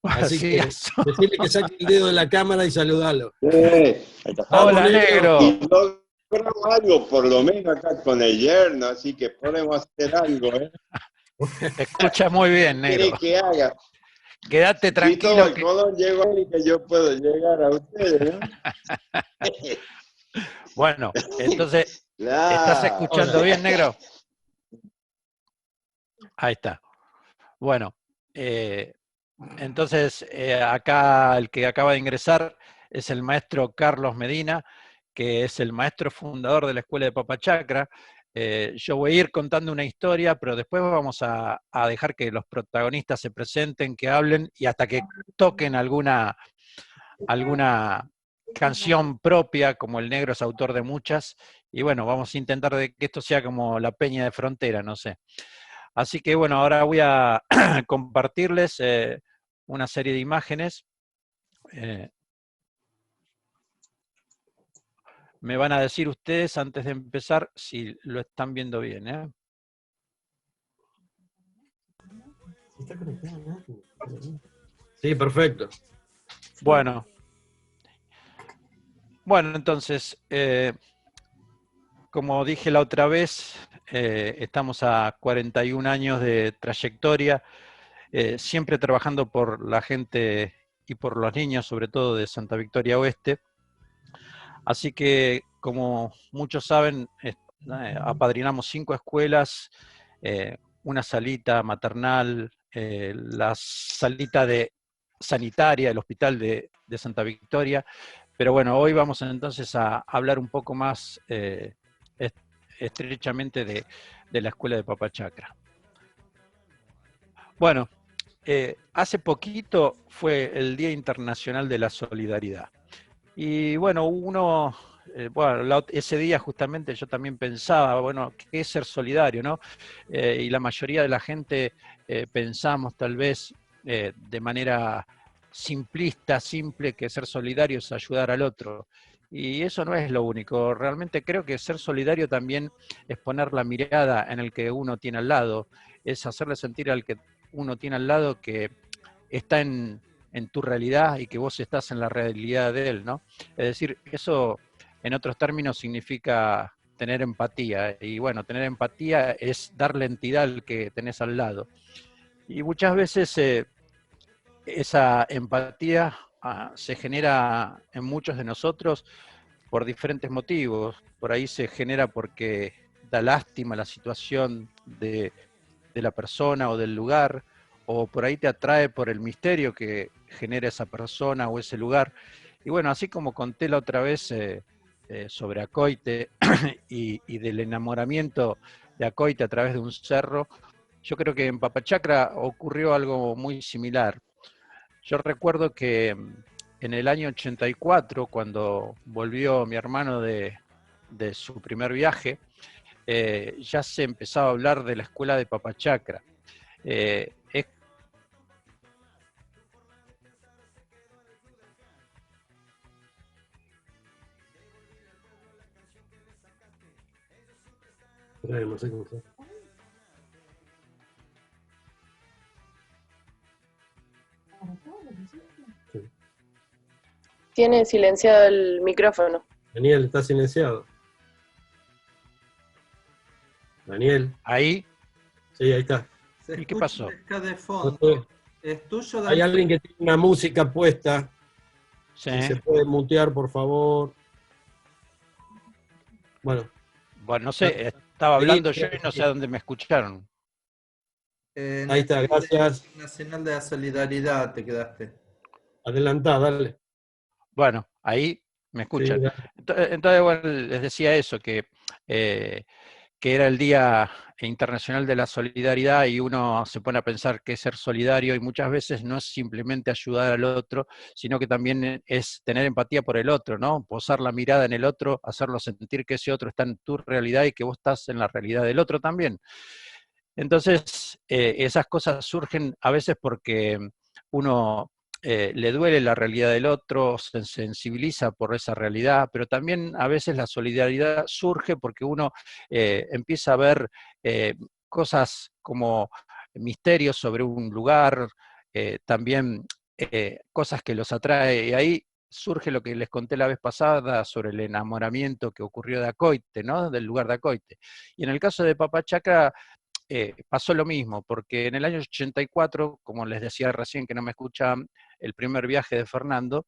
Así Así que es. decirle que saque el dedo de la cámara y saludalo. Ahí está. Vamos, Hola, negro. negro. Y logramos algo, por lo menos acá con el yerno, así que podemos hacer algo, ¿eh? Te escuchas muy bien, ¿Qué negro. querés que haga? Quédate Si Cristóbal tranquilo que... Colón llegó ahí, que yo puedo llegar a ustedes, ¿no? Bueno, entonces, ¿estás Claro. escuchando Ahora, bien, negro? Ahí está. Bueno, entonces acá el que acaba de ingresar es el maestro Carlos Medina, que es el maestro fundador de la Escuela de Papachacra. Yo voy a ir contando una historia, pero después vamos a dejar que los protagonistas se presenten, que hablen y hasta que toquen alguna canción propia, como el negro es autor de muchas, y bueno, vamos a intentar de que esto sea como la Peña de Frontera, no sé. Así que bueno, ahora voy a compartirles una serie de imágenes. Eh, me van a decir ustedes antes de empezar si lo están viendo bien, ¿eh? sí, perfecto. Bueno, entonces, como dije la otra vez, estamos a 41 años de trayectoria, siempre trabajando por la gente y por los niños, sobre todo de Santa Victoria Oeste. Así que, como muchos saben, apadrinamos 5 escuelas, una salita maternal, la salita sanitaria, el hospital de Santa Victoria. Pero bueno, hoy vamos entonces a hablar un poco más estrechamente de la escuela de Papachacra. Bueno, hace poquito fue el Día Internacional de la Solidaridad. Y bueno, ese día justamente yo también pensaba, bueno, ¿qué es ser solidario, no? Y la mayoría de la gente pensamos tal vez de manera simplista, simple, que ser solidario es ayudar al otro. Y eso no es lo único. Realmente creo que ser solidario también es poner la mirada en el que uno tiene al lado, es hacerle sentir al que uno tiene al lado que está en tu realidad y que vos estás en la realidad de él, ¿no? Es decir, eso en otros términos significa tener empatía. Y bueno, tener empatía es darle entidad al que tenés al lado. Y muchas veces esa empatía se genera en muchos de nosotros por diferentes motivos. Por ahí se genera porque da lástima la situación de la persona o del lugar, o por ahí te atrae por el misterio que genera esa persona o ese lugar. Y bueno, así como conté la otra vez sobre Acoite y del enamoramiento de Acoite a través de un cerro, yo creo que en Papachacra ocurrió algo muy similar. Yo recuerdo que en el año 84, cuando volvió mi hermano de su primer viaje, ya se empezaba a hablar de la escuela de Papachacra. Es No sé cómo se... Sí. Tiene silenciado el micrófono. Daniel, está silenciado. Daniel, ahí. sí, ahí está. Se ¿Y qué escucha pasó? acá de No fondo. sé, ¿Es tuyo, hay Daniel? alguien que tiene una música puesta. Sí. Si se puede mutear, por favor. Bueno. Bueno, no sé, estaba Ahí, hablando yo y no sé a dónde me escucharon. En ahí el está, Día gracias. Nacional de la Solidaridad te quedaste. Adelantá, dale. Bueno, ahí me Sí, escuchan. dale. Entonces bueno, les decía eso, eh, que era el Día Internacional de la Solidaridad y uno se pone a pensar qué es ser solidario y muchas veces no es simplemente ayudar al otro, sino que también es tener empatía por el otro, ¿no? Posar la mirada en el otro, hacerlo sentir que ese otro está en tu realidad y que vos estás en la realidad del otro también. Entonces, esas cosas surgen a veces porque uno le duele la realidad del otro, se sensibiliza por esa realidad, pero también a veces la solidaridad surge porque uno empieza a ver eh, cosas como misterios sobre un lugar, también cosas que los atrae, y ahí surge lo que les conté la vez pasada sobre el enamoramiento que ocurrió de Acoite, ¿no? Del lugar de Acoite. Y en el caso de Papachacra pasó lo mismo, porque en el año 84, como les decía recién que no me escuchaban, el primer viaje de Fernando,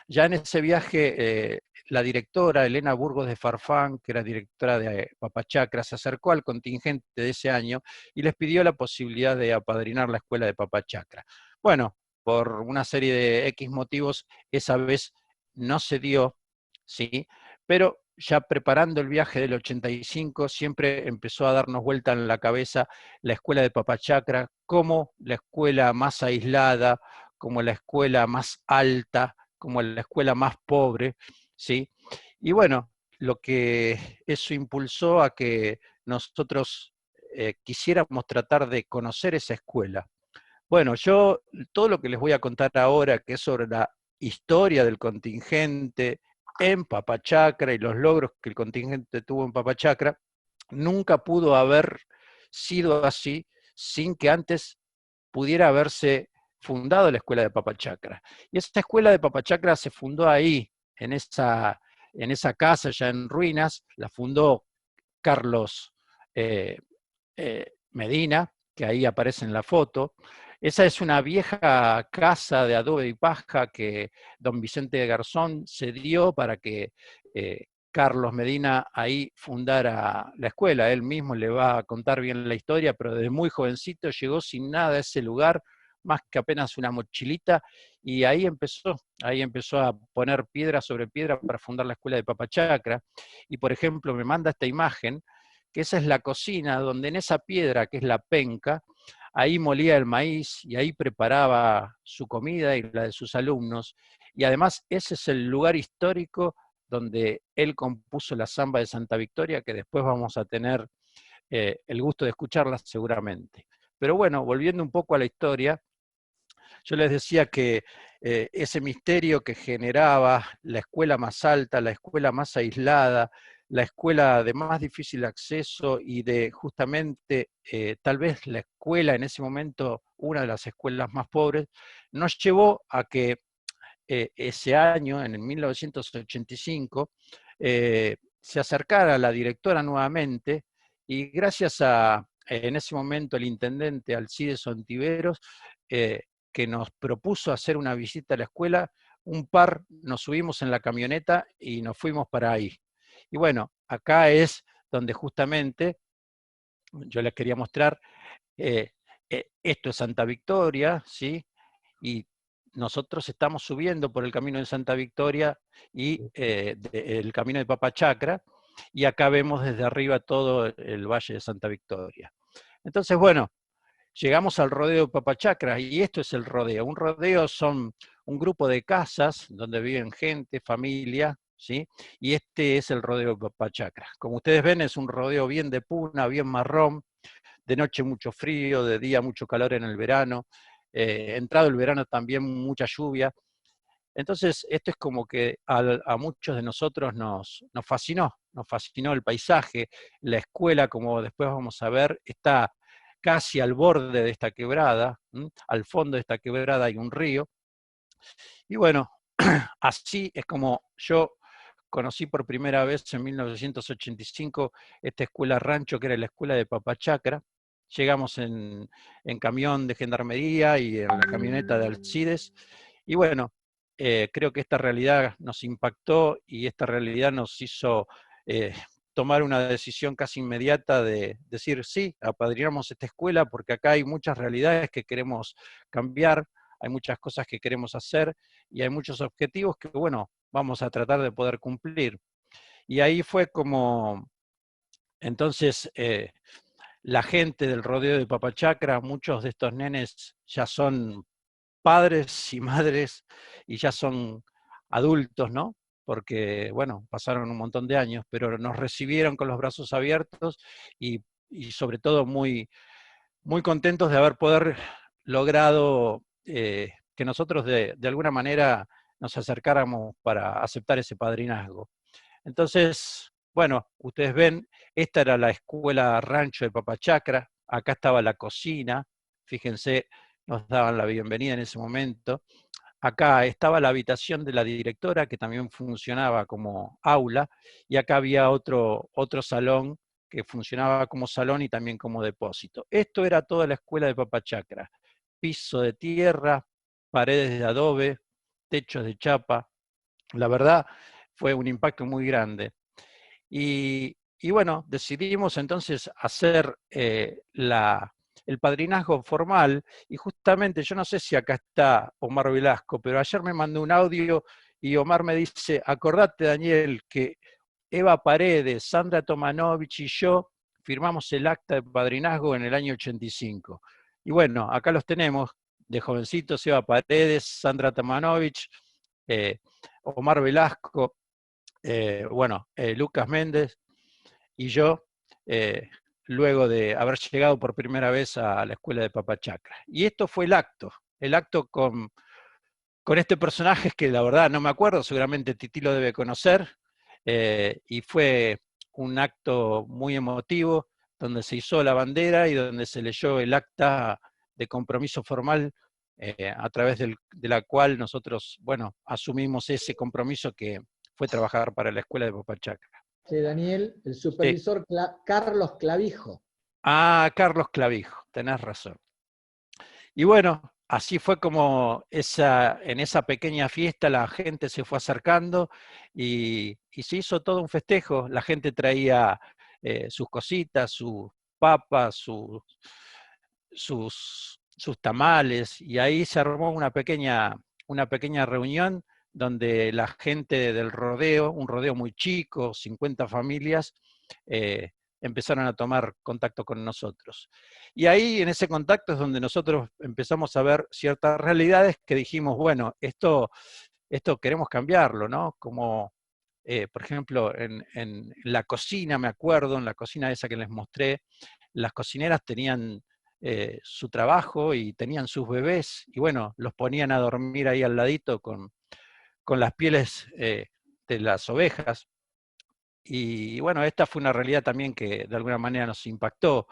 ya en ese viaje la directora Elena Burgos de Farfán, que era directora de Papachacra, se acercó al contingente de ese año y les pidió la posibilidad de apadrinar la escuela de Papachacra. Bueno, por una serie de X motivos, esa vez no se dio, ¿sí? Pero ya preparando el viaje del 85, siempre empezó a darnos vuelta en la cabeza la escuela de Papachacra como la escuela más aislada, como la escuela más alta, como la escuela más pobre, ¿sí? Y bueno, lo que eso impulsó a que nosotros quisiéramos tratar de conocer esa escuela. Bueno, yo todo lo que les voy a contar ahora, que es sobre la historia del contingente en Papachacra y los logros que el contingente tuvo en Papachacra, nunca pudo haber sido así sin que antes pudiera haberse fundado la escuela de Papachacra. Y esa escuela de Papachacra se fundó ahí, en esa casa ya en ruinas, la fundó Carlos Medina, que ahí aparece en la foto. Esa es una vieja casa de adobe y paja que don Vicente de Garzón cedió para que Carlos Medina ahí fundara la escuela. Él mismo le va a contar bien la historia, pero desde muy jovencito llegó sin nada a ese lugar, más que apenas una mochilita, y ahí empezó a poner piedra sobre piedra para fundar la escuela de Papachacra. Y por ejemplo, me manda esta imagen, que esa es la cocina, donde en esa piedra, que es la penca, ahí molía el maíz y ahí preparaba su comida y la de sus alumnos. Y además ese es el lugar histórico donde él compuso la samba de Santa Victoria, que después vamos a tener el gusto de escucharla seguramente. Pero bueno, volviendo un poco a la historia, yo les decía que ese misterio que generaba la escuela más alta, la escuela más aislada, la escuela de más difícil acceso y de justamente tal vez la escuela en ese momento, una de las escuelas más pobres, nos llevó a que ese año, en el 1985, se acercara a la directora nuevamente y gracias a, en ese momento, el intendente Alcides Ontiveros, que nos propuso hacer una visita a la escuela, un par nos subimos en la camioneta y nos fuimos para ahí. Y bueno, acá es donde justamente yo les quería mostrar, esto es Santa Victoria, ¿sí? Y nosotros estamos subiendo por el camino de Santa Victoria y el camino de Papachacra, y acá vemos desde arriba todo el valle de Santa Victoria. Entonces, bueno, llegamos al rodeo de Papachacra, y esto es el rodeo. Un rodeo son un grupo de casas donde viven gente, familia, ¿sí? Y este es el rodeo de Papachacra. Como ustedes ven, es un rodeo bien de puna, bien marrón, de noche mucho frío, de día mucho calor en el verano, entrado el verano también mucha lluvia. Entonces, esto es como que a muchos de nosotros nos fascinó el paisaje. La escuela, como después vamos a ver, está casi al borde de esta quebrada, al fondo de esta quebrada hay un río. Y bueno, así es como yo conocí por primera vez en 1985 esta escuela rancho, que era la escuela de Papachacra. Llegamos en camión de gendarmería y en la camioneta de Alcides. Y bueno, creo que esta realidad nos impactó y esta realidad nos hizo tomar una decisión casi inmediata de decir, sí, apadrinamos esta escuela porque acá hay muchas realidades que queremos cambiar, hay muchas cosas que queremos hacer y hay muchos objetivos que, bueno, vamos a tratar de poder cumplir. Y ahí fue como, entonces, la gente del rodeo de Papachacra, muchos de estos nenes ya son padres y madres y ya son adultos, ¿no? Porque, bueno, pasaron un montón de años, pero nos recibieron con los brazos abiertos y sobre todo muy, muy contentos de haber poder logrado que nosotros de alguna manera nos acercáramos para aceptar ese padrinazgo. Entonces, bueno, ustedes ven, esta era la escuela rancho de Papachacra, acá estaba la cocina, fíjense, nos daban la bienvenida en ese momento. Acá estaba la habitación de la directora, que también funcionaba como aula, y acá había otro salón que funcionaba como salón y también como depósito. Esto era toda la escuela de Papachacra. Piso de tierra, paredes de adobe, techos de chapa. La verdad, fue un impacto muy grande. Y bueno, decidimos entonces hacer el padrinazgo formal, y justamente, yo no sé si acá está Omar Velasco, pero ayer me mandó un audio y Omar me dice: acordate, Daniel, que Eva Paredes, Sandra Tomanovich y yo firmamos el acta de padrinazgo en el año 85. Y bueno, acá los tenemos, de jovencitos: Eva Paredes, Sandra Tomanovich, Omar Velasco, Lucas Méndez y yo, luego de haber llegado por primera vez a la escuela de Papachacra. Y esto fue el acto con este personaje que la verdad no me acuerdo, seguramente Tití lo debe conocer, y fue un acto muy emotivo, donde se izó la bandera y donde se leyó el acta de compromiso formal, a través de la cual nosotros, bueno, asumimos ese compromiso que fue trabajar para la escuela de Papachacra. Sí, Daniel, el Sí. supervisor Carlos Clavijo. Ah, Carlos Clavijo, tenés razón. Y bueno, así fue como en esa pequeña fiesta la gente se fue acercando y se hizo todo un festejo. La gente traía sus cositas, sus papas, sus tamales, y ahí se armó una pequeña reunión donde la gente del rodeo, un rodeo muy chico, 50 familias, empezaron a tomar contacto con nosotros. Y ahí, en ese contacto, es donde nosotros empezamos a ver ciertas realidades que dijimos: bueno, esto queremos cambiarlo, ¿no? Como, por ejemplo, en la cocina, me acuerdo, en la cocina esa que les mostré, las cocineras tenían su trabajo y tenían sus bebés, y bueno, los ponían a dormir ahí al ladito con las pieles de las ovejas. Y bueno, esta fue una realidad también que de alguna manera nos impactó.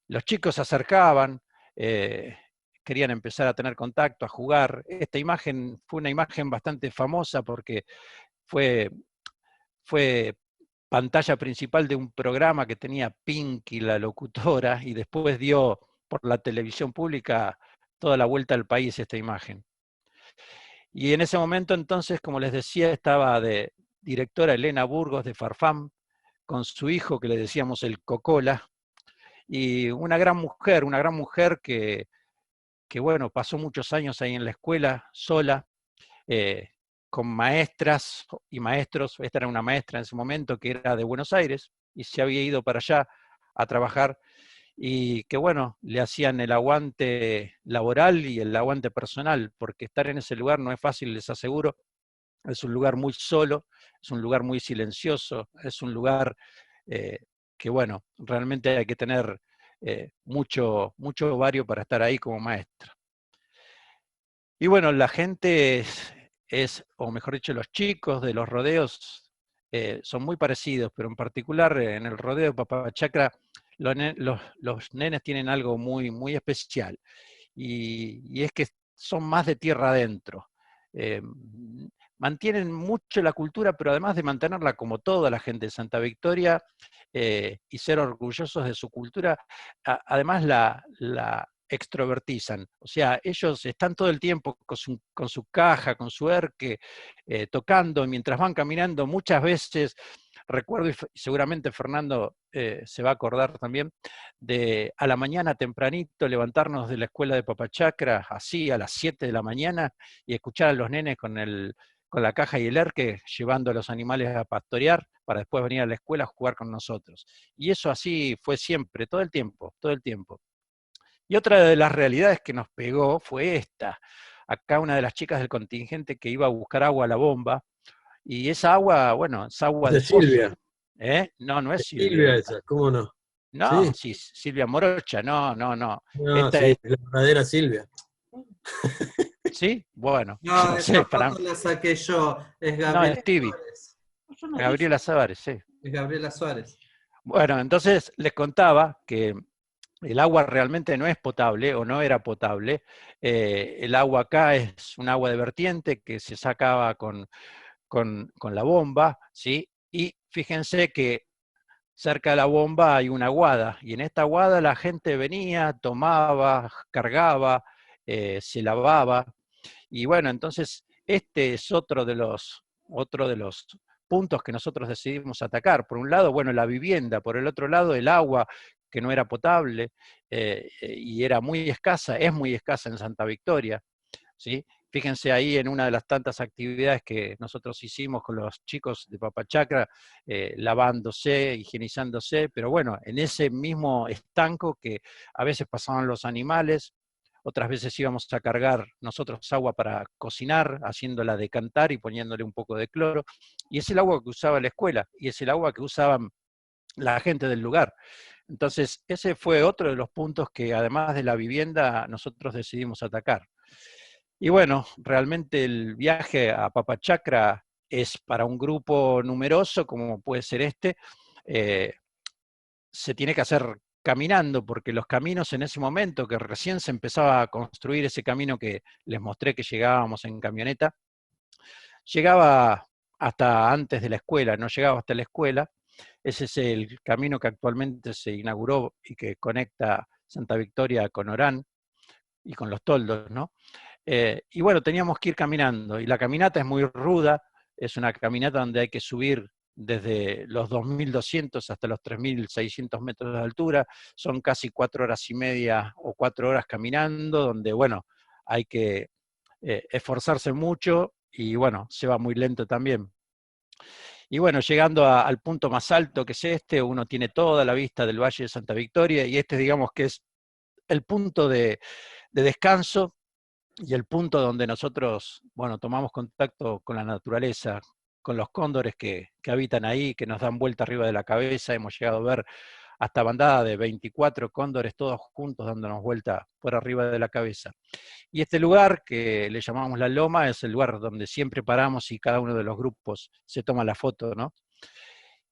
Los chicos se acercaban, querían empezar a tener contacto, a jugar. Esta imagen fue una imagen bastante famosa porque fue pantalla principal de un programa que tenía Pinky, la locutora, y después dio por la televisión pública toda la vuelta al país esta imagen. Y en ese momento entonces, como les decía, estaba de directora Elena Burgos de Farfam, con su hijo que le decíamos el Cocola, y una gran mujer que bueno, pasó muchos años ahí en la escuela, sola, con maestras y maestros. Esta era una maestra en ese momento que era de Buenos Aires y se había ido para allá a trabajar, y que bueno, le hacían el aguante laboral y el aguante personal, porque estar en ese lugar no es fácil, les aseguro. Es un lugar muy solo, es un lugar muy silencioso, es un lugar que bueno, realmente hay que tener mucho ovario para estar ahí como maestra. Y bueno, la gente o mejor dicho, los chicos de los rodeos son muy parecidos, pero en particular en el rodeo de Papachacra, los nenes tienen algo muy especial, y es que son más de tierra adentro. Mantienen mucho la cultura, pero además de mantenerla como toda la gente de Santa Victoria, y ser orgullosos de su cultura, además la extrovertizan. O sea, ellos están todo el tiempo con su caja, con su erque, tocando, mientras van caminando. Muchas veces, recuerdo, y seguramente Fernando se va a acordar también, de a la mañana tempranito levantarnos de la escuela de Papachacra, así a las 7 de la mañana, y escuchar a los nenes con la caja y el erque, llevando a los animales a pastorear, para después venir a la escuela a jugar con nosotros. Y eso así fue siempre, todo el tiempo, todo el tiempo. Y otra de las realidades que nos pegó fue esta. Acá una de las chicas del contingente que iba a buscar agua a la bomba, y esa agua, bueno, es agua De de pozo. Silvia. No es Silvia Silvia. esa, ¿cómo no? No, Sí. sí, Silvia Morocha, no. No, Esta sí, es, la verdadera Silvia. ¿sí? Bueno, No, no sé, esa foto la saqué yo. Es no, es Gabriela Tibi, Suárez. Gabriela Savares, sí. Es Gabriela Suárez. Bueno, entonces les contaba que el agua realmente no es potable o no era potable. El agua acá es un agua de vertiente que se sacaba con la bomba, ¿sí? Y fíjense que cerca de la bomba hay una aguada, y en esta aguada la gente venía, tomaba, cargaba, se lavaba, y bueno, entonces este es otro de los puntos que nosotros decidimos atacar. Por un lado, bueno, la vivienda, por el otro lado, el agua, que no era potable, y era muy escasa, es muy escasa en Santa Victoria, ¿sí? Fíjense ahí en una de las tantas actividades que nosotros hicimos con los chicos de Papachacra, lavándose, higienizándose, pero bueno, en ese mismo estanco que a veces pasaban los animales, otras veces íbamos a cargar nosotros agua para cocinar, haciéndola decantar y poniéndole un poco de cloro, y es el agua que usaba la escuela, y es el agua que usaban la gente del lugar. Entonces, ese fue otro de los puntos que, además de la vivienda, nosotros decidimos atacar. Y bueno, realmente el viaje a Papachacra es para un grupo numeroso, como puede ser este, se tiene que hacer caminando, porque los caminos en ese momento, que recién se empezaba a construir ese camino que les mostré que llegábamos en camioneta, llegaba hasta antes de la escuela, no llegaba hasta la escuela. Ese es el camino que actualmente se inauguró y que conecta Santa Victoria con Orán y con Los Toldos, ¿no? Y bueno, teníamos que ir caminando, y la caminata es muy ruda, es una caminata donde hay que subir desde los 2.200 hasta los 3.600 metros de altura, son casi 4 horas y media o 4 horas caminando, donde bueno, hay que esforzarse mucho, y bueno, se va muy lento también. Y bueno, llegando al punto más alto, que es este, uno tiene toda la vista del Valle de Santa Victoria, y este digamos que es el punto de descanso, y el punto donde nosotros, bueno, tomamos contacto con la naturaleza, con los cóndores que habitan ahí, que nos dan vuelta arriba de la cabeza. Hemos llegado a ver hasta bandada de 24 cóndores todos juntos dándonos vuelta por arriba de la cabeza. Y este lugar, que le llamamos La Loma, es el lugar donde siempre paramos y cada uno de los grupos se toma la foto, ¿no?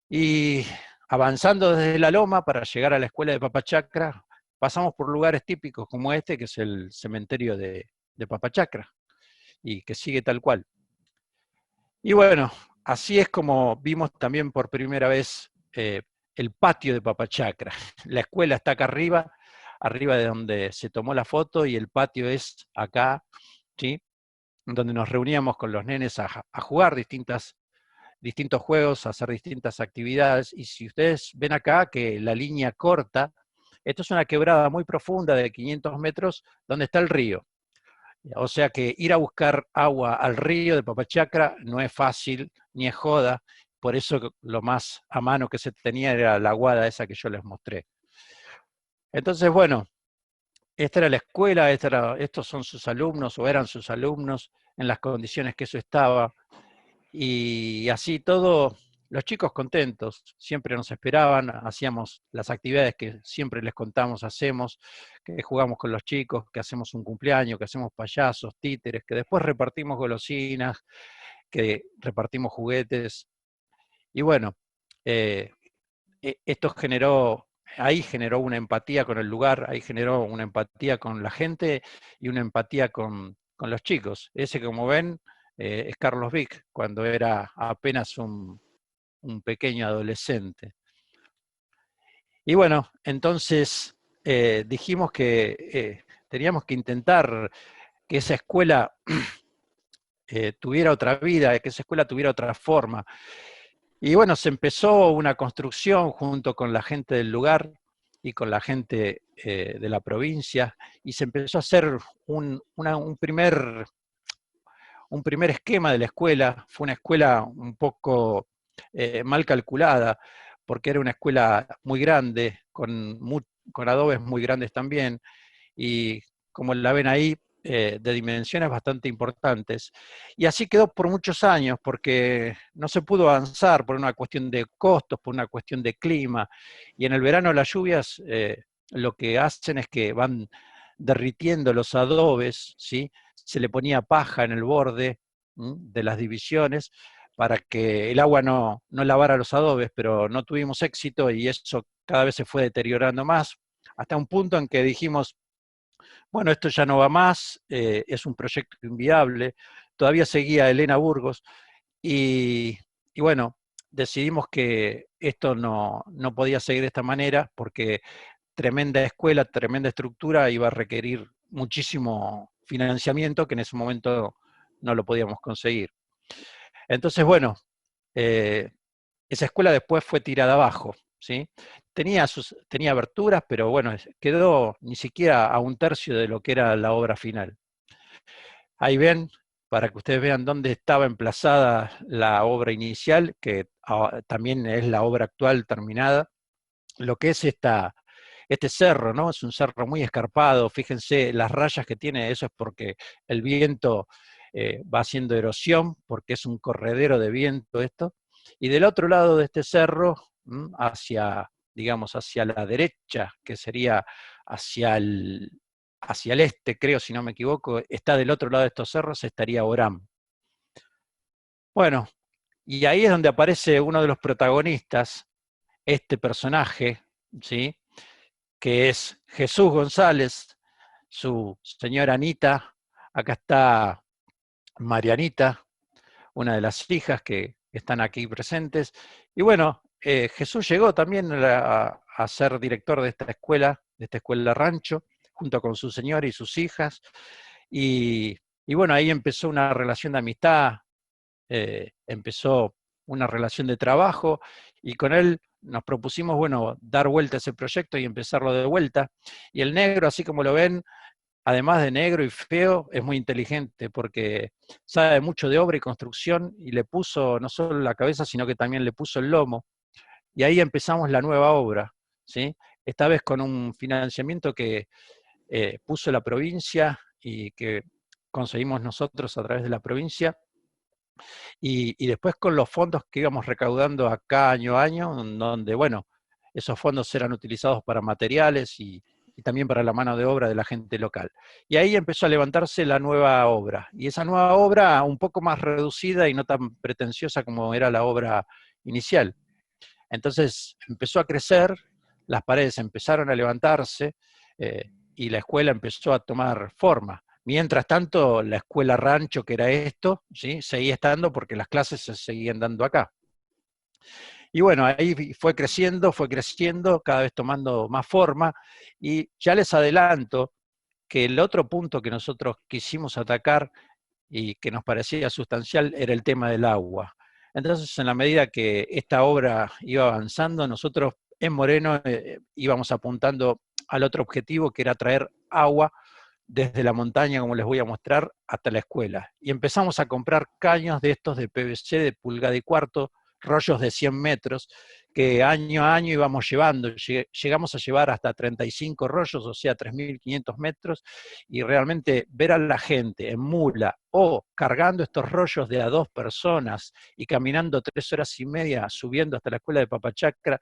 Y avanzando desde La Loma para llegar a la escuela de Papachacra, pasamos por lugares típicos como este, que es el cementerio de Papachacra, y que sigue tal cual. Y bueno, así es como vimos también por primera vez el patio de Papachacra. La escuela está acá arriba de donde se tomó la foto, y el patio es acá, ¿sí? Donde nos reuníamos con los nenes a jugar distintos juegos, a hacer distintas actividades. Y si ustedes ven acá que la línea corta, esto es una quebrada muy profunda de 500 metros donde está el río. O sea que ir a buscar agua al río de Papachacra no es fácil, ni es joda, por eso lo más a mano que se tenía era la aguada esa que yo les mostré. Entonces, bueno, esta era la escuela, estos son sus alumnos, o eran sus alumnos, en las condiciones que eso estaba, y así todo, los chicos contentos, siempre nos esperaban, hacíamos las actividades que siempre les contamos, hacemos, que jugamos con los chicos, que hacemos un cumpleaños, que hacemos payasos, títeres, que después repartimos golosinas, que repartimos juguetes, y bueno, esto ahí generó una empatía con el lugar, ahí generó una empatía con la gente y una empatía con los chicos. Ese, como ven, es Carlos Vic, cuando era apenas un pequeño adolescente. Y bueno, entonces dijimos que teníamos que intentar que esa escuela tuviera otra vida, que esa escuela tuviera otra forma. Y bueno, se empezó una construcción junto con la gente del lugar y con la gente de la provincia, y se empezó a hacer un primer esquema de la escuela. Fue una escuela un poco mal calculada, porque era una escuela muy grande, con adobes muy grandes también, y como la ven ahí, de dimensiones bastante importantes. Y así quedó por muchos años, porque no se pudo avanzar por una cuestión de costos, por una cuestión de clima, y en el verano las lluvias lo que hacen es que van derritiendo los adobes, ¿sí? Se le ponía paja en el borde de las divisiones para que el agua no lavara los adobes, pero no tuvimos éxito, y eso cada vez se fue deteriorando más. hasta un punto en que dijimos, bueno, esto ya no va más, es un proyecto inviable. Todavía seguía Elena Burgos y bueno, decidimos que esto no podía seguir de esta manera porque tremenda escuela, tremenda estructura iba a requerir muchísimo financiamiento que en ese momento no lo podíamos conseguir. Entonces, bueno, esa escuela después fue tirada abajo, ¿sí? Tenía aberturas, pero bueno, quedó ni siquiera a un tercio de lo que era la obra final. Ahí ven, para que ustedes vean dónde estaba emplazada la obra inicial, que también es la obra actual terminada, lo que es este cerro, ¿no? Es un cerro muy escarpado, fíjense las rayas que tiene, eso es porque el viento va haciendo erosión, porque es un corredero de viento esto, y del otro lado de este cerro, digamos, hacia la derecha, que sería hacia el este, creo, si no me equivoco, está del otro lado de estos cerros, estaría Orán. Bueno, y ahí es donde aparece uno de los protagonistas, este personaje, ¿sí? Que es Jesús González, su señora Anita, acá está Marianita, una de las hijas que están aquí presentes, y bueno, Jesús llegó también a ser director de esta escuela rancho, junto con su señora y sus hijas, y bueno, ahí empezó una relación de amistad, empezó una relación de trabajo, y con él nos propusimos, bueno, dar vuelta a ese proyecto y empezarlo de vuelta. Y el negro, así como lo ven, además de negro y feo, es muy inteligente porque sabe mucho de obra y construcción y le puso no solo la cabeza, sino que también le puso el lomo. Y ahí empezamos la nueva obra, ¿sí? Esta vez con un financiamiento que puso la provincia y que conseguimos nosotros a través de la provincia. Y después con los fondos que íbamos recaudando acá año a año, donde, bueno, esos fondos eran utilizados para materiales y también para la mano de obra de la gente local. Y ahí empezó a levantarse la nueva obra. Y esa nueva obra, un poco más reducida y no tan pretenciosa como era la obra inicial. Entonces empezó a crecer, las paredes empezaron a levantarse y la escuela empezó a tomar forma. Mientras tanto, la escuela rancho, que era esto, ¿sí? Seguía estando porque las clases se seguían dando acá. Y bueno, ahí fue creciendo, cada vez tomando más forma, y ya les adelanto que el otro punto que nosotros quisimos atacar y que nos parecía sustancial era el tema del agua. Entonces, en la medida que esta obra iba avanzando, nosotros en Moreno íbamos apuntando al otro objetivo, que era traer agua desde la montaña, como les voy a mostrar, hasta la escuela. Y empezamos a comprar caños de estos de PVC de pulgada y cuarto, rollos de 100 metros, que año a año íbamos llevando. Llegamos a llevar hasta 35 rollos, o sea, 3.500 metros, y realmente ver a la gente en mula o cargando estos rollos de a 2 personas y caminando 3 horas y media subiendo hasta la escuela de Papachacra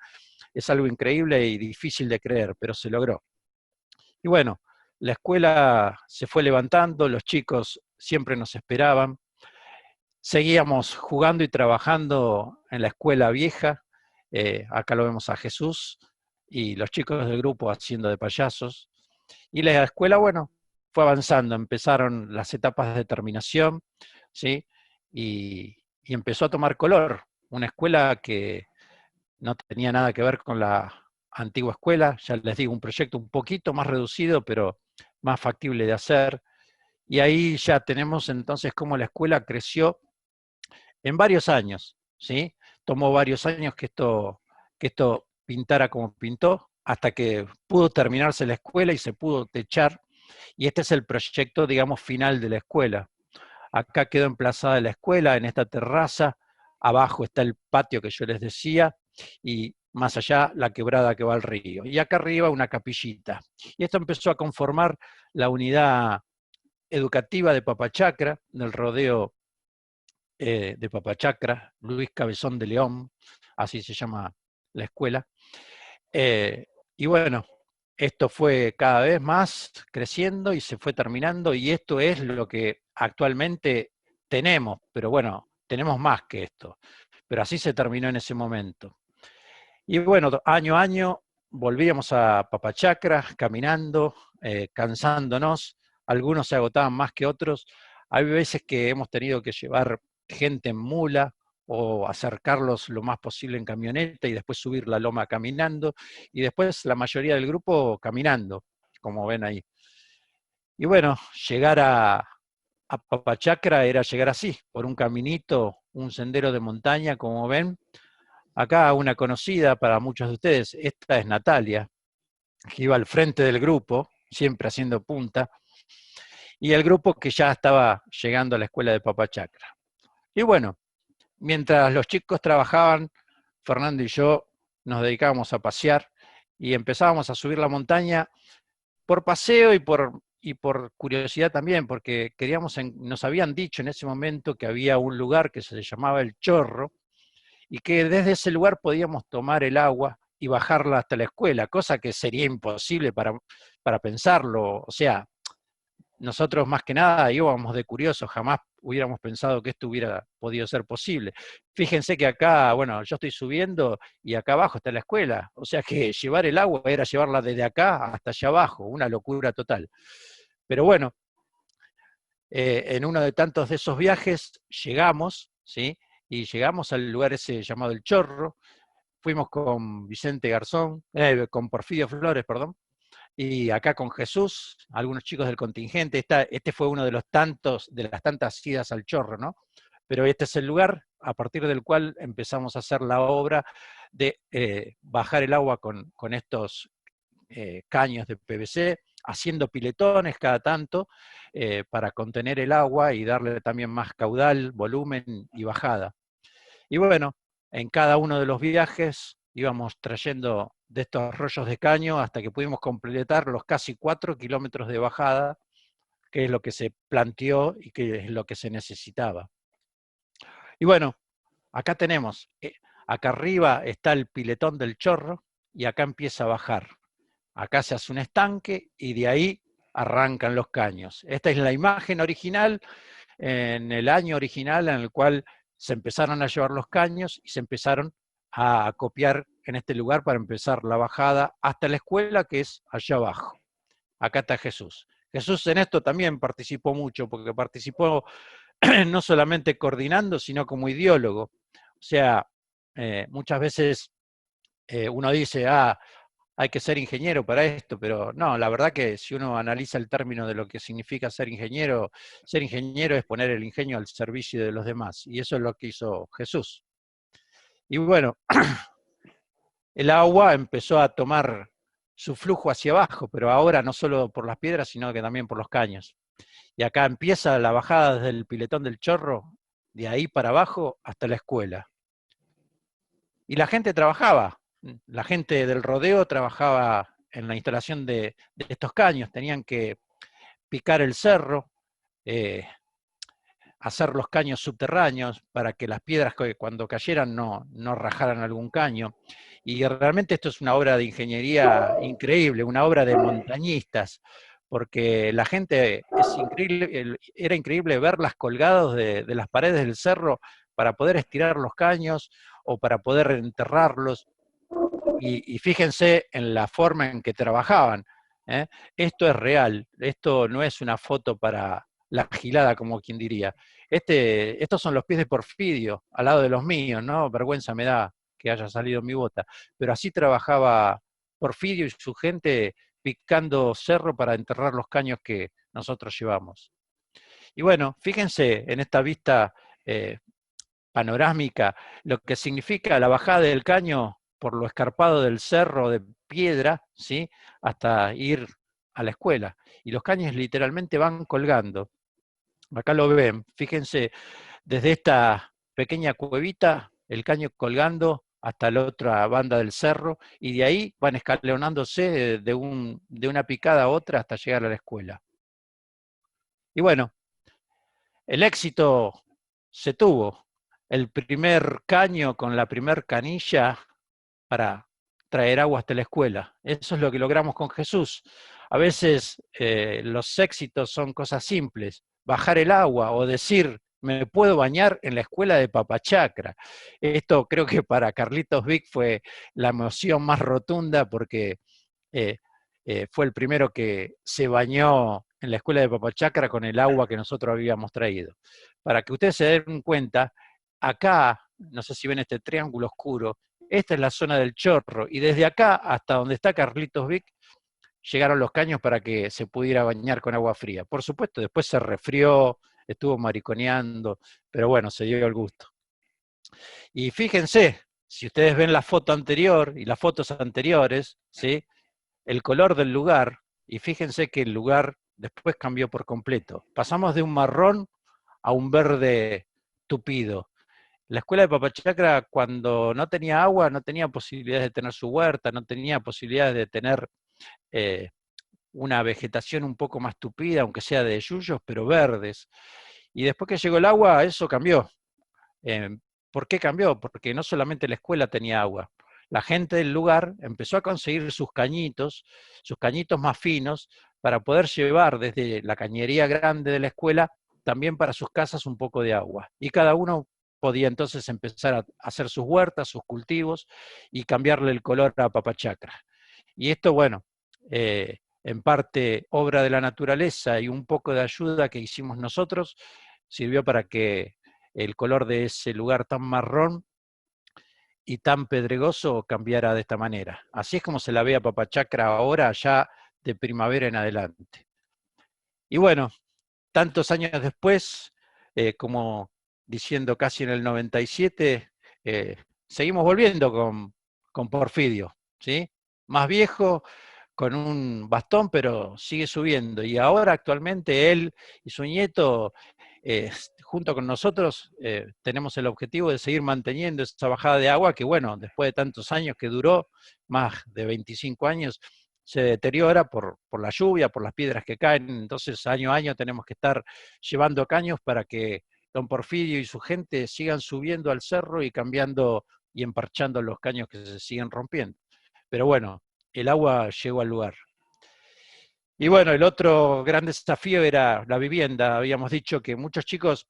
es algo increíble y difícil de creer, pero se logró. Y bueno, la escuela se fue levantando, los chicos siempre nos esperaban, seguíamos jugando y trabajando en la escuela vieja, acá lo vemos a Jesús y los chicos del grupo haciendo de payasos, y la escuela, bueno, fue avanzando, empezaron las etapas de terminación, ¿sí? Y empezó a tomar color, una escuela que no tenía nada que ver con la antigua escuela, ya les digo, un proyecto un poquito más reducido, pero más factible de hacer, y ahí ya tenemos entonces cómo la escuela creció en varios años, ¿sí? Tomó varios años que esto pintara como pintó, hasta que pudo terminarse la escuela y se pudo techar, y este es el proyecto, digamos, final de la escuela. Acá quedó emplazada la escuela, en esta terraza, abajo está el patio que yo les decía, y más allá la quebrada que va al río. Y acá arriba una capillita. Y esto empezó a conformar la unidad educativa de Papachacra, del rodeo de Papachacra, Luis Cabezón de León, así se llama la escuela. Y bueno, esto fue cada vez más creciendo y se fue terminando, y esto es lo que actualmente tenemos, pero bueno, tenemos más que esto. Pero así se terminó en ese momento. Y bueno, año a año volvíamos a Papachacra caminando, cansándonos, algunos se agotaban más que otros, hay veces que hemos tenido que llevar gente en mula o acercarlos lo más posible en camioneta y después subir la loma caminando, y después la mayoría del grupo caminando, como ven ahí. Y bueno, llegar a Papachacra era llegar así, por un caminito, un sendero de montaña, como ven. Acá una conocida para muchos de ustedes, esta es Natalia, que iba al frente del grupo, siempre haciendo punta, y el grupo que ya estaba llegando a la escuela de Papachacra. Y bueno, mientras los chicos trabajaban, Fernando y yo nos dedicábamos a pasear y empezábamos a subir la montaña por paseo y por curiosidad también, porque nos habían dicho en ese momento que había un lugar que se llamaba El Chorro, y que desde ese lugar podíamos tomar el agua y bajarla hasta la escuela, cosa que sería imposible para pensarlo. O sea, nosotros más que nada íbamos de curiosos, jamás hubiéramos pensado que esto hubiera podido ser posible. Fíjense que acá, bueno, yo estoy subiendo y acá abajo está la escuela, o sea que llevar el agua era llevarla desde acá hasta allá abajo, una locura total. Pero bueno, en uno de tantos de esos viajes llegamos, ¿sí? Y llegamos al lugar ese llamado El Chorro, fuimos con Vicente Garzón, con Porfirio Flores, perdón, y acá con Jesús, algunos chicos del contingente. Este fue uno de las tantas idas al Chorro, ¿no? Pero este es el lugar a partir del cual empezamos a hacer la obra de bajar el agua con estos caños de PVC, haciendo piletones cada tanto para contener el agua y darle también más caudal, volumen y bajada. Y bueno, en cada uno de los viajes íbamos trayendo de estos rollos de caño hasta que pudimos completar los casi 4 kilómetros de bajada, que es lo que se planteó y que es lo que se necesitaba. Y bueno, acá tenemos, acá arriba está el piletón del Chorro y acá empieza a bajar. Acá se hace un estanque y de ahí arrancan los caños. Esta es la imagen original, en el año original en el cual se empezaron a llevar los caños y se empezaron a copiar en este lugar para empezar la bajada hasta la escuela, que es allá abajo. Acá está Jesús. Jesús en esto también participó mucho, porque participó no solamente coordinando, sino como ideólogo. O sea, muchas veces uno dice, hay que ser ingeniero para esto, pero no, la verdad que si uno analiza el término de lo que significa ser ingeniero es poner el ingenio al servicio de los demás, y eso es lo que hizo Jesús. Y bueno, el agua empezó a tomar su flujo hacia abajo, pero ahora no solo por las piedras, sino que también por los caños. Y acá empieza la bajada desde el piletón del Chorro, de ahí para abajo hasta la escuela. Y la gente trabajaba. La gente del rodeo trabajaba en la instalación de estos caños, tenían que picar el cerro, hacer los caños subterráneos para que las piedras cuando cayeran no rajaran algún caño. Y realmente esto es una obra de ingeniería increíble, una obra de montañistas, porque la gente, era increíble verlas colgados de las paredes del cerro para poder estirar los caños o para poder enterrarlos. Y fíjense en la forma en que trabajaban. Esto es real, esto no es una foto para la gilada, como quien diría. Estos son los pies de Porfirio, al lado de los míos, ¿no? Vergüenza me da que haya salido mi bota. Pero así trabajaba Porfirio y su gente picando cerro para enterrar los caños que nosotros llevamos. Y bueno, fíjense en esta vista panorámica, lo que significa la bajada del caño por lo escarpado del cerro de piedra, ¿sí? Hasta ir a la escuela. Y los caños literalmente van colgando. Acá lo ven, fíjense, desde esta pequeña cuevita, el caño colgando hasta la otra banda del cerro, y de ahí van escalonándose de una picada a otra hasta llegar a la escuela. Y bueno, el éxito se tuvo. El primer caño con la primer canilla para traer agua hasta la escuela. Eso es lo que logramos con Jesús. A veces los éxitos son cosas simples. Bajar el agua o decir me puedo bañar en la escuela de Papachacra. Esto creo que para Carlitos Vic fue la emoción más rotunda porque fue el primero que se bañó en la escuela de Papachacra con el agua que nosotros habíamos traído. Para que ustedes se den cuenta, acá, no sé si ven este triángulo oscuro, esta es la zona del Chorro, y desde acá hasta donde está Carlitos Vic, llegaron los caños para que se pudiera bañar con agua fría. Por supuesto, después se resfrió, estuvo mariconeando, pero bueno, se dio el gusto. Y fíjense, si ustedes ven la foto anterior y las fotos anteriores, ¿sí?, el color del lugar, y fíjense que el lugar después cambió por completo. Pasamos de un marrón a un verde tupido. La escuela de Papachacra, cuando no tenía agua, no tenía posibilidades de tener su huerta, no tenía posibilidades de tener una vegetación un poco más tupida, aunque sea de yuyos, pero verdes. Y después que llegó el agua, eso cambió. ¿Por qué cambió? Porque no solamente la escuela tenía agua. La gente del lugar empezó a conseguir sus cañitos más finos, para poder llevar desde la cañería grande de la escuela, también para sus casas un poco de agua. Y cada uno podía entonces empezar a hacer sus huertas, sus cultivos, y cambiarle el color a Papachacra. Y esto, bueno, en parte obra de la naturaleza y un poco de ayuda que hicimos nosotros, sirvió para que el color de ese lugar tan marrón y tan pedregoso cambiara de esta manera. Así es como se la ve a Papachacra ahora, ya de primavera en adelante. Y bueno, tantos años después, como diciendo casi en el 97, seguimos volviendo con Porfidio, ¿sí? Más viejo, con un bastón, pero sigue subiendo. Y ahora actualmente él y su nieto, junto con nosotros, tenemos el objetivo de seguir manteniendo esa bajada de agua que, bueno, después de tantos años que duró, más de 25 años, se deteriora por la lluvia, por las piedras que caen. Entonces año a año tenemos que estar llevando caños para que don Porfidio y su gente sigan subiendo al cerro y cambiando y emparchando los caños que se siguen rompiendo. Pero bueno, el agua llegó al lugar. Y bueno, el otro gran desafío era la vivienda. Habíamos dicho que muchos chicos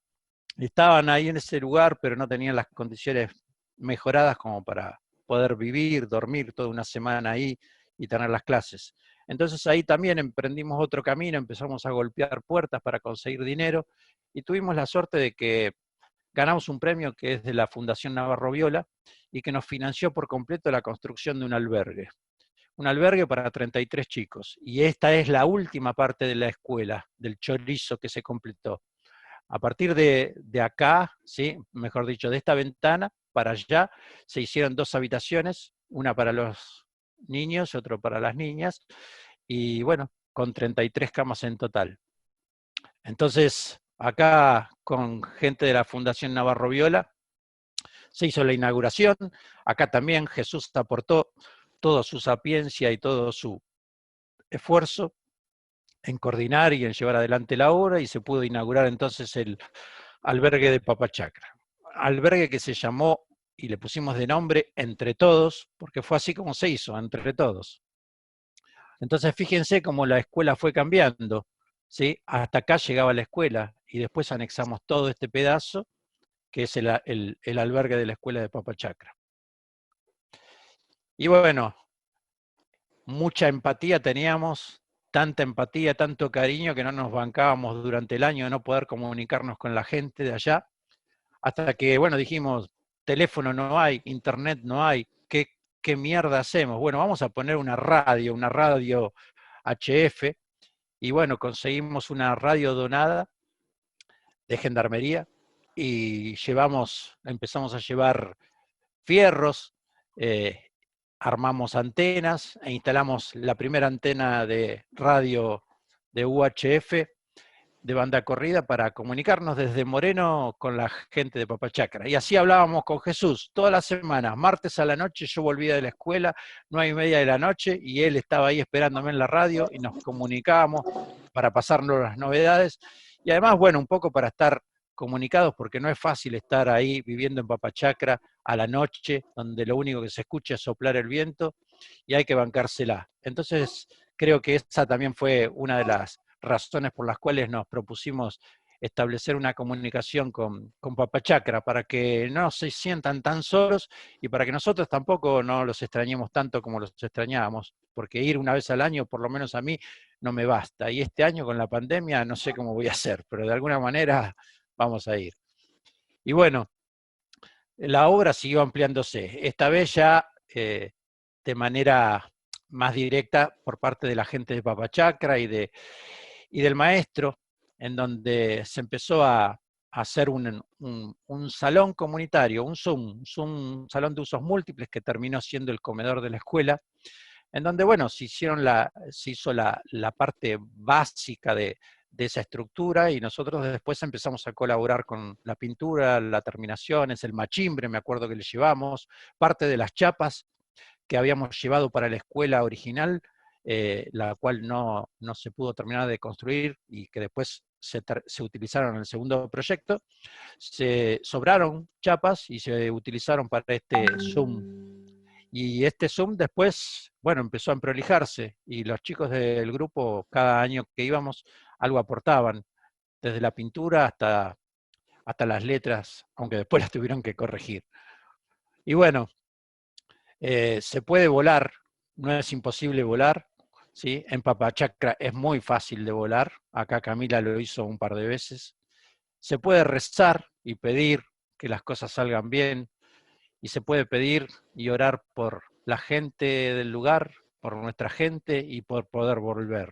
estaban ahí en ese lugar, pero no tenían las condiciones mejoradas como para poder vivir, dormir toda una semana ahí y tener las clases. Entonces ahí también emprendimos otro camino, empezamos a golpear puertas para conseguir dinero, y tuvimos la suerte de que ganamos un premio que es de la Fundación Navarro Viola, y que nos financió por completo la construcción de un albergue para 33 chicos. Y esta es la última parte de la escuela, del chorizo que se completó. A partir de acá, ¿sí?, mejor dicho, de esta ventana para allá, se hicieron 2 habitaciones, una para los niños, otra para las niñas, y bueno, con 33 camas en total. Entonces, acá con gente de la Fundación Navarro Viola, se hizo la inauguración. Acá también Jesús aportó toda su sapiencia y todo su esfuerzo en coordinar y en llevar adelante la obra, y se pudo inaugurar entonces el albergue de Papachacra. Albergue que se llamó, y le pusimos de nombre, Entre Todos, porque fue así como se hizo, Entre Todos. Entonces fíjense cómo la escuela fue cambiando, ¿sí? Hasta acá llegaba la escuela, y después anexamos todo este pedazo, que es el albergue de la escuela de Papachacra. Y bueno, mucha empatía teníamos, tanta empatía, tanto cariño, que no nos bancábamos durante el año de no poder comunicarnos con la gente de allá, hasta que, bueno, dijimos, teléfono no hay, internet no hay, ¿qué mierda hacemos? Bueno, vamos a poner una radio HF, y bueno, conseguimos una radio donada de Gendarmería, y empezamos a llevar fierros, armamos antenas e instalamos la primera antena de radio de UHF de banda corrida para comunicarnos desde Moreno con la gente de Papachacra. Y así hablábamos con Jesús todas las semanas. Martes a la noche yo volvía de la escuela, 9:30 de la noche, y él estaba ahí esperándome en la radio, y nos comunicábamos para pasarnos las novedades. Y además, bueno, un poco para estar comunicados, porque no es fácil estar ahí viviendo en Papachacra a la noche, donde lo único que se escucha es soplar el viento, y hay que bancársela. Entonces, creo que esa también fue una de las razones por las cuales nos propusimos establecer una comunicación con Papachacra para que no se sientan tan solos y para que nosotros tampoco no los extrañemos tanto como los extrañábamos, porque ir una vez al año, por lo menos a mí, no me basta. Y este año con la pandemia no sé cómo voy a hacer, pero de alguna manera vamos a ir. Y bueno, la obra siguió ampliándose, esta vez ya de manera más directa por parte de la gente de Papachacra y del maestro, en donde se empezó a hacer un salón comunitario, un salón de usos múltiples que terminó siendo el comedor de la escuela, en donde, bueno, se hizo la parte básica de esa estructura y nosotros después empezamos a colaborar con la pintura, las terminaciones, el machimbre, me acuerdo que le llevamos, parte de las chapas que habíamos llevado para la escuela original, la cual no se pudo terminar de construir y que después se utilizaron en el segundo proyecto. Se sobraron chapas y se utilizaron para este Zoom. Y este Zoom después, bueno, empezó a prolijarse y los chicos del grupo, cada año que íbamos, algo aportaban, desde la pintura hasta las letras, aunque después las tuvieron que corregir. Y bueno, se puede volar, no es imposible volar, ¿sí? En Papachacra es muy fácil de volar, acá Camila lo hizo un par de veces. Se puede rezar y pedir que las cosas salgan bien, y se puede pedir y orar por la gente del lugar, por nuestra gente y por poder volver.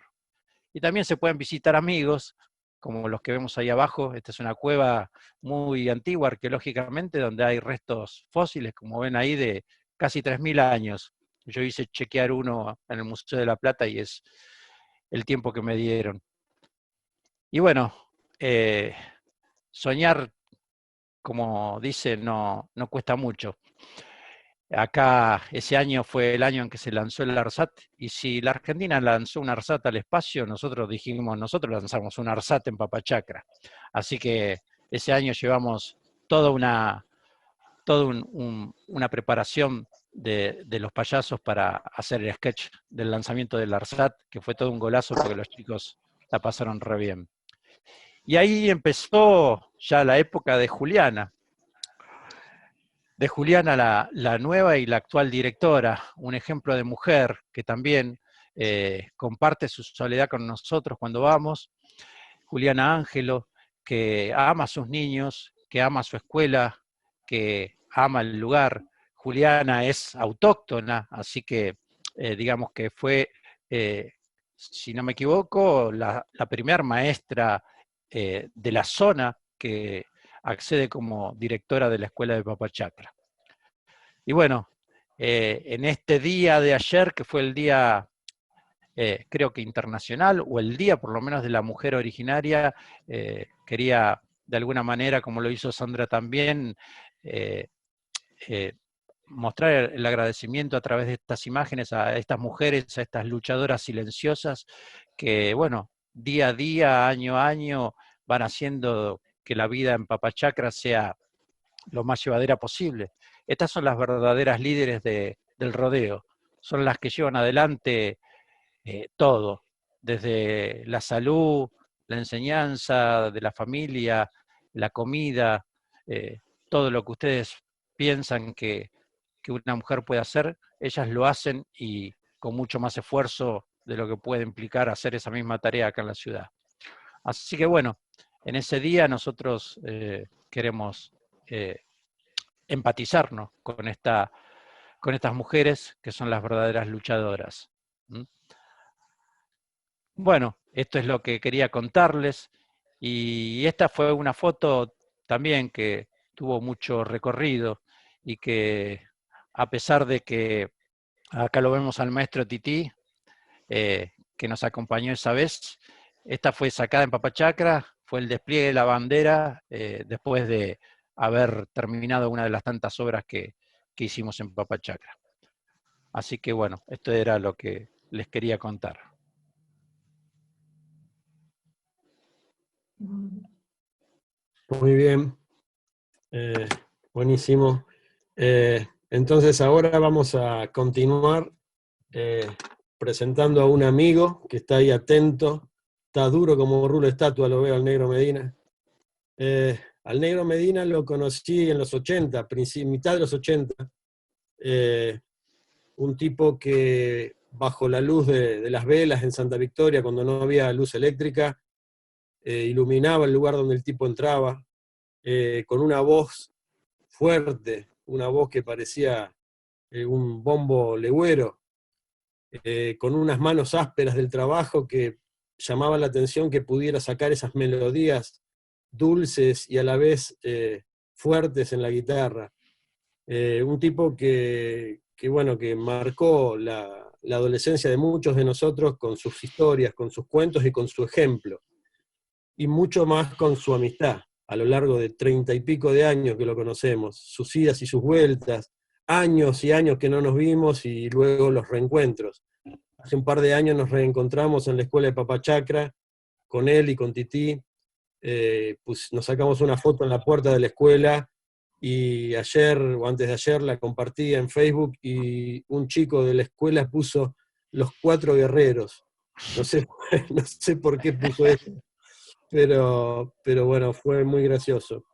Y también se pueden visitar amigos, como los que vemos ahí abajo. Esta es una cueva muy antigua arqueológicamente, donde hay restos fósiles, como ven ahí, de casi 3000 años. Yo hice chequear uno en el Museo de la Plata y es el tiempo que me dieron. Y bueno, soñar, como dice, no cuesta mucho. Acá ese año fue el año en que se lanzó el ARSAT, y si la Argentina lanzó un ARSAT al espacio, nosotros dijimos, nosotros lanzamos un ARSAT en Papachacra. Así que ese año llevamos toda una preparación de los payasos para hacer el sketch del lanzamiento del ARSAT, que fue todo un golazo porque los chicos la pasaron re bien. Y ahí empezó ya la época de Juliana. De Juliana, la nueva y la actual directora, un ejemplo de mujer que también comparte su soledad con nosotros cuando vamos. Juliana Ángelo, que ama a sus niños, que ama su escuela, que ama el lugar. Juliana es autóctona, así que digamos que fue, si no me equivoco, la primera maestra de la zona que accede como directora de la escuela de Papachacra. Y bueno, en este día de ayer, que fue el día, creo que internacional, o el día por lo menos de la mujer originaria, quería de alguna manera, como lo hizo Sandra también, mostrar el agradecimiento a través de estas imágenes a estas mujeres, a estas luchadoras silenciosas, que bueno, día a día, año a año, van haciendo que la vida en Papachacra sea lo más llevadera posible. Estas son las verdaderas líderes del rodeo, son las que llevan adelante todo, desde la salud, la enseñanza de la familia, la comida, todo lo que ustedes piensan que una mujer puede hacer, ellas lo hacen y con mucho más esfuerzo de lo que puede implicar hacer esa misma tarea acá en la ciudad. Así que bueno, en ese día nosotros queremos empatizarnos con estas mujeres que son las verdaderas luchadoras. Bueno, esto es lo que quería contarles, y esta fue una foto también que tuvo mucho recorrido y que, a pesar de que acá lo vemos al maestro Tití, que nos acompañó esa vez, esta fue sacada en Papachacra, fue el despliegue de la bandera después de haber terminado una de las tantas obras que hicimos en Papachacra. Así que bueno, esto era lo que les quería contar. Muy bien. Buenísimo. Entonces ahora vamos a continuar presentando a un amigo que está ahí atento. Está duro como rulo estatua, lo veo al negro Medina. Al Negro Medina lo conocí en los 80, mitad de los 80. Un tipo que bajo la luz de las velas en Santa Victoria, cuando no había luz eléctrica, iluminaba el lugar donde el tipo entraba, con una voz fuerte, una voz que parecía un bombo legüero, con unas manos ásperas del trabajo que llamaba la atención que pudiera sacar esas melodías dulces y a la vez fuertes en la guitarra. Un tipo bueno, que marcó la adolescencia de muchos de nosotros con sus historias, con sus cuentos y con su ejemplo. Y mucho más con su amistad, a lo largo de 30 y pico de años que lo conocemos, sus idas y sus vueltas, años y años que no nos vimos y luego los reencuentros. Hace un par de años nos reencontramos en la escuela de Papachacra, con él y con Tití, pues nos sacamos una foto en la puerta de la escuela, y ayer o antes de ayer la compartí en Facebook y un chico de la escuela puso los 4 guerreros. No sé, no sé por qué puso eso, pero bueno, fue muy gracioso.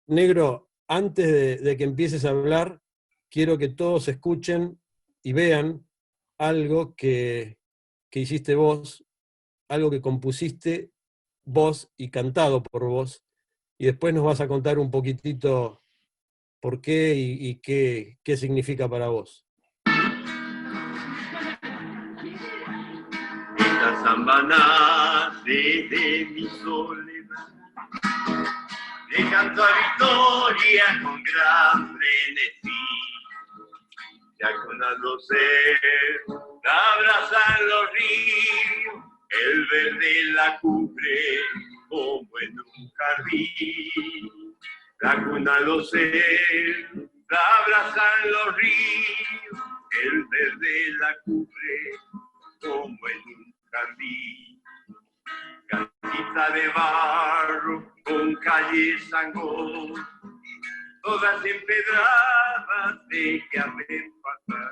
Negro, antes de que empieces a hablar, quiero que todos escuchen y vean algo que hiciste vos, algo que compusiste vos y cantado por vos, y después nos vas a contar un poquitito por qué y qué significa para vos. Esta samba nace de mi soledad, le canto a Victoria con gran frenesí, ya con las docenas la abrazan los ríos, el verde la cubre como en un jardín. La cuna dosel la abrazan los ríos, el verde la cubre como en un jardín. Casita de barro con calles angostas, todas empedradas de que hacen pasar.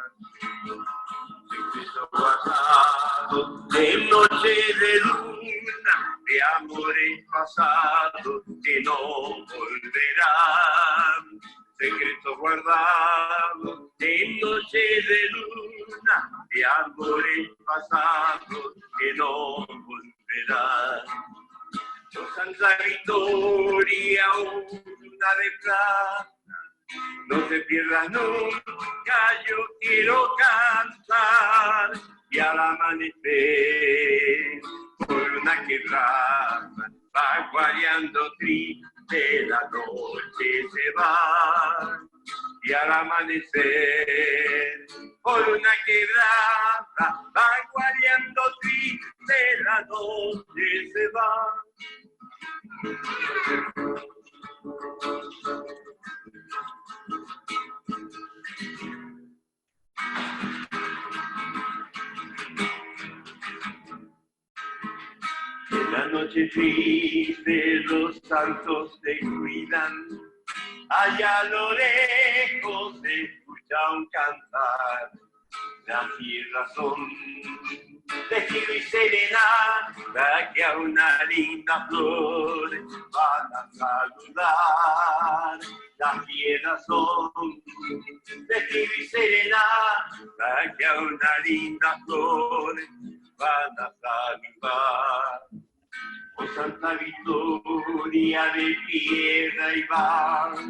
Secreto guardado de noche de luna, de amores pasados que no volverán. Secreto guardado de noche de luna, de amores pasados que no volverán. Yo Santa Victoria, una de plata, no te pierdas nunca, yo quiero cantar, y al amanecer por una quebrada va guareando triste, la noche se va, y al amanecer por una quebrada va guareando triste, la noche se va. En la noche triste los santos te cuidan, allá a lo lejos se escucha un cantar, la tierra son tejido y serenata que a una linda flor van a saludar. Las piedras son tejido y serenata que a una linda flor van a saludar. Oh Santa Victoria de piedra y barro,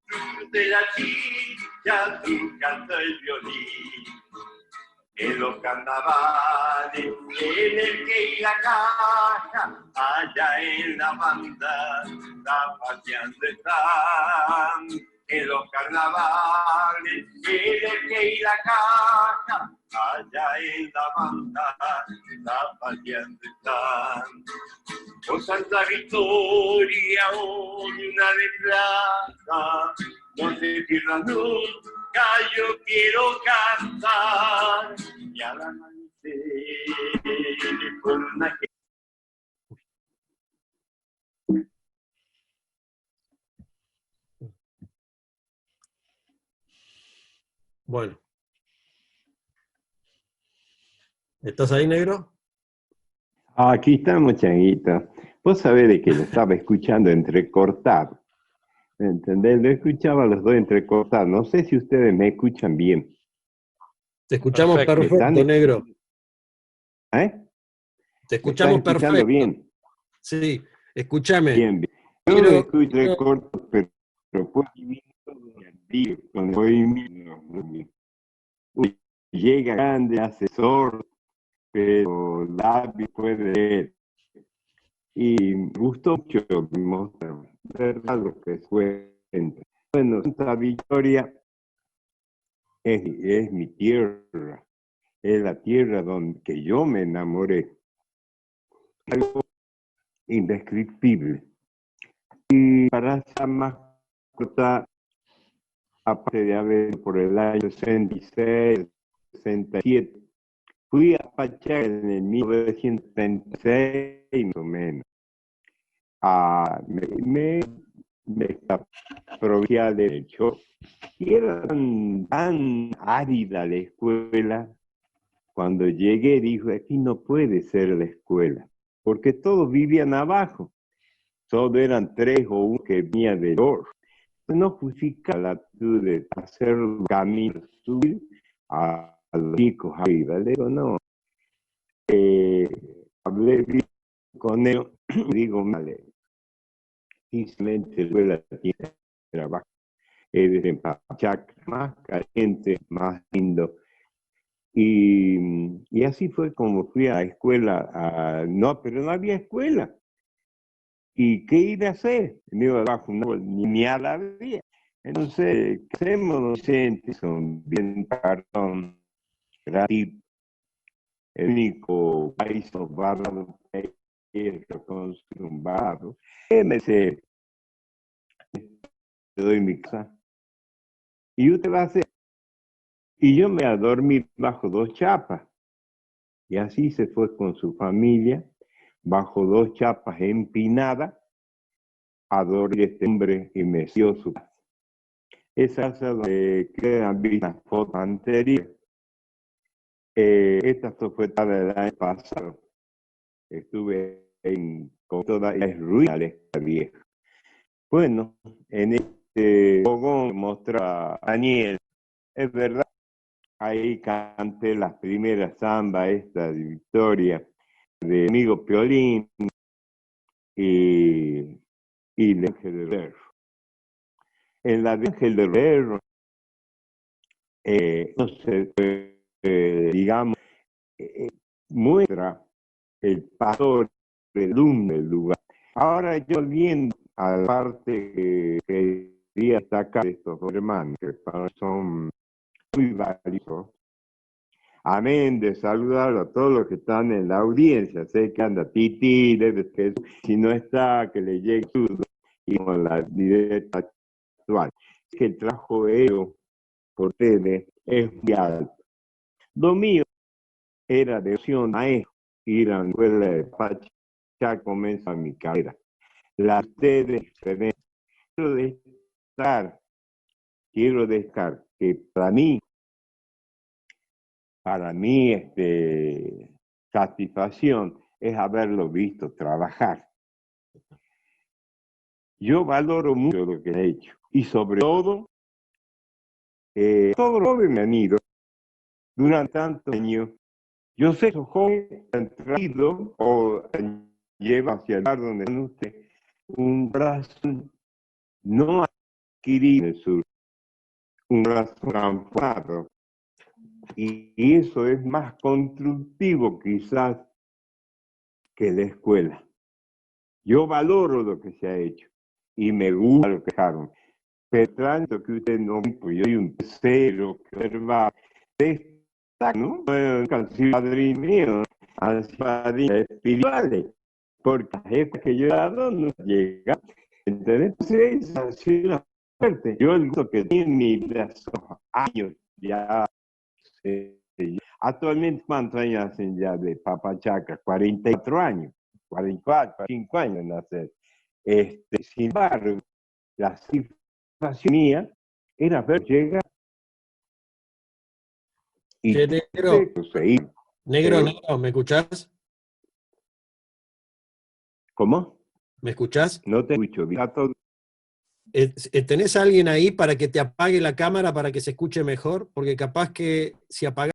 luz de la chicha, tú canta el violín. En los carnavales, en el que y la caja, allá en la banda, la paseando están. En los carnavales, en el que y la caja, allá en la banda, la paseando están. Oh Santa Victoria, una de plata, no se pierda nunca, yo quiero cantar, y al amanecer por una que... Bueno. ¿Estás ahí, Negro? Aquí estamos, Changuito. Vos sabés de que lo estaba escuchando entrecortado. ¿Entendés? Lo escuchaba a los dos entrecortados. No sé si ustedes me escuchan bien. Te escuchamos Perfecto. ¿Me están perfecto, negro. ¿Eh? Te ¿Me escuchamos están escuchando perfecto. bien? Sí, escúchame. Bien, bien. Yo lo escucho entrecortado, pero puedo vivir todo el día con el movimiento. Uy, llega grande asesor, pero David puede leer. Y me gustó mucho mostrar, verdad, lo que cuenta. Bueno, Santa Victoria es mi tierra, es la tierra donde que yo me enamoré. Algo indescriptible. Y para esa más corta, aparte de haber por el año 66, 67, fui a Pachá en el 1936, más o menos. Me provincia de Chor. Y era tan árida la escuela. Cuando llegué, dijo, aquí no puede ser la escuela, porque todos vivían abajo. Todos eran 3 o 1 que venía de Chor. No justifica la actitud de hacer caminos, subir a los chicos arriba. Le digo, no. Hablé con él, digo, vale, simplemente la escuela tiene trabajo. Es en Pachac, más caliente, más lindo. Y así fue como fui a la escuela. No, pero no había escuela. ¿Y qué iba a hacer? Me iba abajo, no, ni a la vía. Entonces, ¿qué hacemos los docentes? Son bien perdón, gratis. El único país barro que construir un barro. Me dice, te doy mi casa. Y usted va a hacer. Y yo me a dormir bajo 2 chapas. Y así se fue con su familia, bajo 2 chapas empinadas, a dormir este hombre y me dio su casa. Esa casa donde quedan vistas fotos anteriores. Esta fue del año pasado. Estuve con toda la ruina de esta vieja. Bueno, en este fogón mostraba a Daniel. Es verdad, ahí canté las primeras zambas, esta de Victoria, de amigo Piolín y el Ángel del Berro. En la de Ángel del Berro, no sé, digamos, muestra el pastor del lugar. Ahora yo viendo a la parte que quería destacar de estos dos hermanos, que son muy valiosos. Amén, de saludar a todos los que están en la audiencia. Sé que anda Titi, que si no está, que le llegue todo, y con la directa actual. Que el trabajo de ellos por ustedes es muy alto. Lo mío era de opción maestro, ir a la escuela de Pachá, comienza mi carrera. La ustedes diferente. Quiero destacar que para mí, satisfacción es haberlo visto trabajar. Yo valoro mucho lo que he hecho y sobre todo, todos los jóvenes me han ido durante tantos años. Yo sé que los jóvenes han traído o llevan hacia el lugar donde están ustedes un corazón no adquirido en el sur, un corazón transformado. Y eso es más constructivo quizás que la escuela. Yo valoro lo que se ha hecho y me gusta lo que dejaron. Pero tanto que usted no, pues yo soy un tercero que observa, ¿no? Casi padrino mío, así padrinos espirituales, porque la gente que yo he dado no llega. Entonces, esa ha sido una suerte. Yo el gusto que tiene mi años ya. Actualmente, ¿cuántos años hacen ya de Papachaca? 44 años, 44, 5 años de nacer. Sin embargo, la situación mía era ver llegar y Che, negro, conseguir. negro, ¿me escuchás? ¿Cómo? ¿Me escuchás? No te escucho. ¿Tenés a alguien ahí para que te apague la cámara para que se escuche mejor? Porque capaz que si apagás